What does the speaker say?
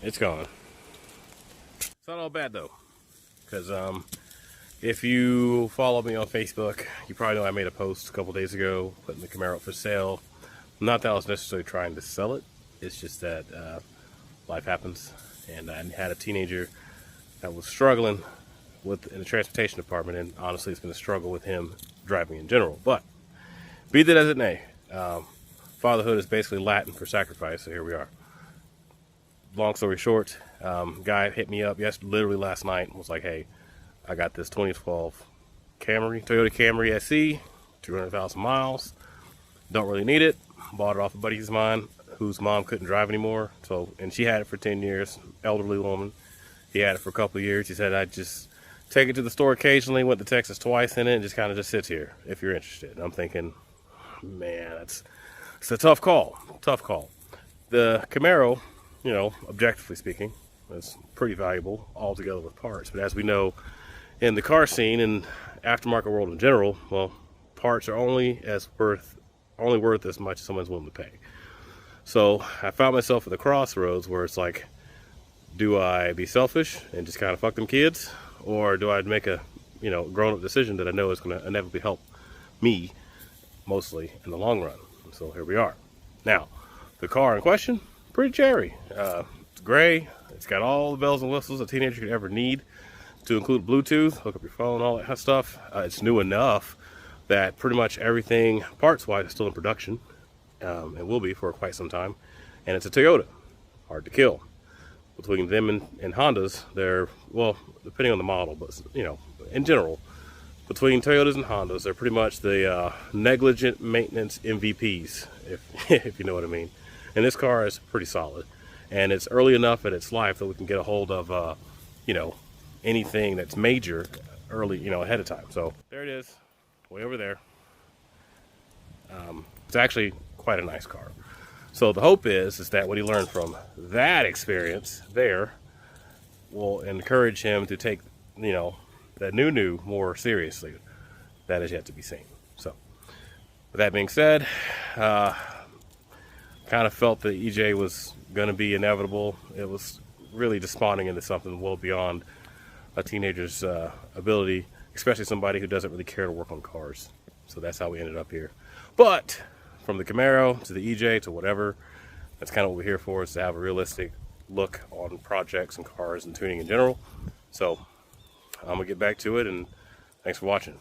It's gone. It's not all bad though, because if you follow me on Facebook, you probably know I made a post a couple days ago putting the Camaro up for sale. Not that I was necessarily trying to sell it. It's just that life happens, and I had a teenager that was struggling in the transportation department, and honestly, it's been a struggle with him driving in general. But be that as it may, fatherhood is basically Latin for sacrifice. So here we are. Long story short, guy hit me up literally last night and was like, hey, I got this 2012 Toyota Camry SE, 200,000 miles. Don't really need it. Bought it off a buddy of mine whose mom couldn't drive anymore. And she had it for 10 years, elderly woman. He had it for a couple of years. He said, I'd just take it to the store occasionally, went to Texas twice in it, and just kind of just sits here if you're interested. And I'm thinking, man, it's a tough call. Tough call. The Camaro, you know, objectively speaking, is pretty valuable altogether with parts. But as we know, in the car scene and aftermarket world in general, well, parts are only worth as much as someone's willing to pay. So I found myself at the crossroads where it's like, do I be selfish and just kind of fuck them kids, or do I make a, you know, grown-up decision that I know is going to inevitably help me mostly in the long run? And so here we are. Now, the car in question, pretty cherry. It's gray. It's got all the bells and whistles a teenager could ever need, to include Bluetooth, hook up your phone, all that kind of stuff. It's new enough that pretty much everything parts-wise is still in production. It will be for quite some time. And it's a Toyota. Hard to kill. Between them and Hondas, they're, well, depending on the model, but, you know, in general, between Toyotas and Hondas, they're pretty much the negligent maintenance MVPs, if you know what I mean. And this car is pretty solid. And it's early enough in its life that we can get a hold of, you know, anything that's major early, you know, ahead of time. So there it is, way over there. It's actually quite a nice car. So the hope is that what he learned from that experience there will encourage him to take, you know, that new more seriously. That is yet to be seen. So with that being said, kind of felt that EJ was going to be inevitable. It was really just spawning into something well beyond a teenager's ability, especially somebody who doesn't really care to work on cars. So that's how we ended up here. But from the Camaro to the EJ to whatever, that's kind of what we're here for, is to have a realistic look on projects and cars and tuning in general. So I'm gonna get back to it, and thanks for watching.